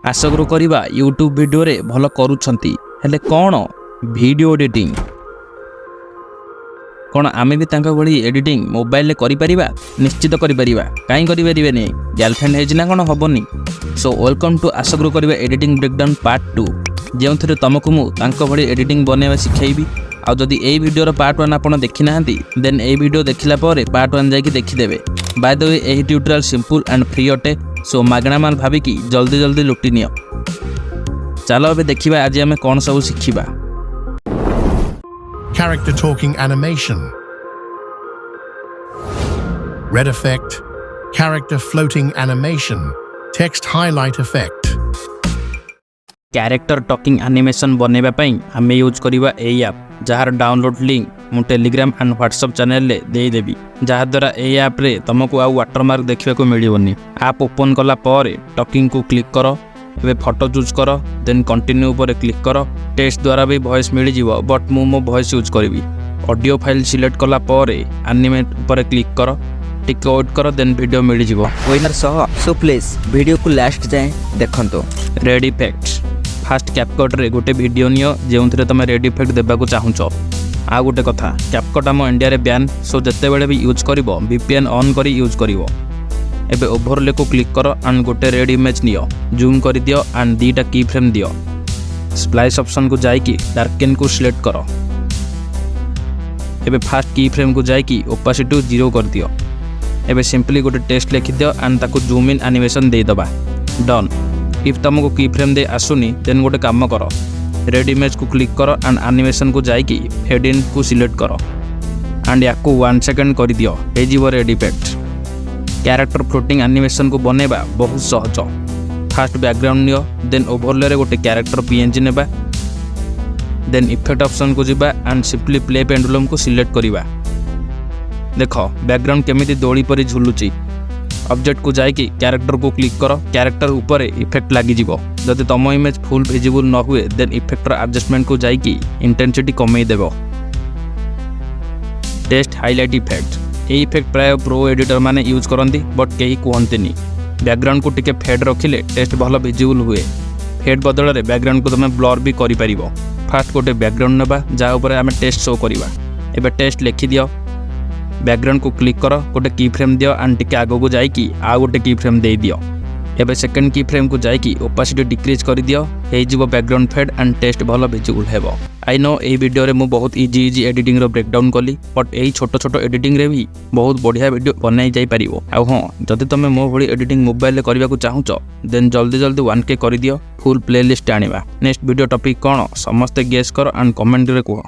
आशा grow करिबा YouTube video रे भल करूछंती हेले कोन वीडियो एडिटिंग कोन आमे भी तांका भली एडिटिंग मोबाइल रे करि परिबा निश्चित करि परिबा काई करि परिबे नै गर्लफ्रेंड हेज ना कोन हबोनी। So welcome to Asha grow करिबा एडिटिंग ब्रेकडाउन पार्ट 2 जेउथरे तुमको मु तांका भली एडिटिंग बनेवा सिखाइबी। आ जदि ए वीडियो रो पार्ट 1 आपण देखि नाहंती देन ए वीडियो देखिला परे पार्ट 1 जाई कि देखि देबे। बाय द वे एही ट्यूटोरियल सिंपल एंड फ्री अटे सो मागणा माल भाबी कि जल्दी जल्दी लुटि नियो। चलो अबे देखिबा आज हमें कोन सब सिखिबा। Character talking animation, red effect, character floating animation, text highlight effect. Character talking animation बनेबा पई हमें यूज करिबा एई ऐप जहार डाउनलोड लिंक मु टेलीग्राम एंड व्हाट्सएप चैनल ले दे देबी। जहा द्वारा एई ऐप रे तुमको आ वाटरमार्क देखिबा को मिलिबोनी। ऐप ओपन कला परे टॉकिंग को क्लिक करो, एबे फोटो चूज करो, देन कंटिन्यू ऊपर क्लिक करो। टेक्स्ट द्वारा भी वॉइस मिल जिवो बट मु मो वॉइस यूज करबी। ऑडियो फाइल सिलेक्ट कला परे एनिमेट ऊपर क्लिक करो, टिक वेट करो, देन वीडियो मिल जिवो विनर सह। सो प्लीज वीडियो को लास्ट जाए देखंतो। रेड इफेक्ट्स फास्ट कैपकट रे गोटे वीडियो नियो जेउथरे तुम रेड इफेक्ट देबा को चाहुचो। आ गोटे कथा कैपकट आम इंडिया रे बैन सो जते बेले भी यूज करिवो वीपीएन ऑन करी यूज करिवो। एबे ओवरले को क्लिक करो एंड गोटे रेड इमेज नियो, जूम कर दियो एंड दीटा की फ्रेम दियो। स्प्लाइस ऑप्शन को जाई कि डार्केन को सिलेक्ट करो। एबे फास्ट की फ्रेम को जाई कि ओपासिटी 0 कर दियो। एबे सिंपली गोटे टेक्स्ट लिखि दियो एंड ताको जूम इन एनिमेशन दे दबा। डन। इफ तुमको की फ्रेम दे आसुनी देन गोटे काम करो, रेड इमेज को क्लिक करो एंड एनिमेशन को जाई कि फेड इन को सिलेक्ट करो एंड याको 1 सेकंड कर दियो हे जीवो red effect. Character floating animation को बनेबा बहुत सहज। फास्ट बैकग्राउंड नियो, देन ओवरले रे गोटे कैरेक्टर पीएनजी नेबा, देन इफेक्ट ऑप्शन को जिबा एंड सिंपली प्ले पेंडुलम को सिलेक्ट करिबा। देखो बैकग्राउंड केमिति दोली परी झुलुची। ऑब्जेक्ट को जाई कि कैरेक्टर को क्लिक करो, कैरेक्टर ऊपर इफेक्ट लागि जिवो। जदि तम इमेज फुल विजिबल न हुए देन इफेक्टर एडजस्टमेंट को जाई कि इंटेंसिटी कमई देबो। टेक्स्ट हाइलाइट इफेक्ट ए इफेक्ट प्राय प्रो एडिटर माने यूज करंती बट केही कहंतेनी। बैकग्राउंड को टिके फेड रखिले टेक्स्ट भलो विजिबल हुए। फेड बदल रे बैकग्राउंड को तमे ब्लर भी करि परिबो। फास्ट गोटे बैकग्राउंड नबा जा ऊपर हमें टेक्स्ट शो करिबा। एबे टेक्स्ट लिखि दियो, बैकग्राउंड को क्लिक करो, गोटे की फ्रेम दियो एंड टिके आगो को जाई कि आ गोटे की फ्रेम दे दियो। एबे सेकंड की फ्रेम को जाई कि ओपासिटी डिक्रीज कर दियो, हे जीवो बैकग्राउंड फेड एंड टेक्स्ट भलो विजिबल हेबो। आई नो ए वीडियो रे मु बहुत इजी एडिटिंग रो ब्रेकडाउन कली बट एही छोटो छोटो एडिटिंग रे भी बहुत बढ़िया वीडियो बनाई जाई परिवो। आ हां जदि तमे मो भली एडिटिंग मोबाइल रे करबा को चाहुचो देन जल्दी जल्दी 1K कर दियो, फुल प्लेलिस्ट आनिबा। नेक्स्ट वीडियो टॉपिक कोन समस्त गेस करो एंड कमेंट रे कहो।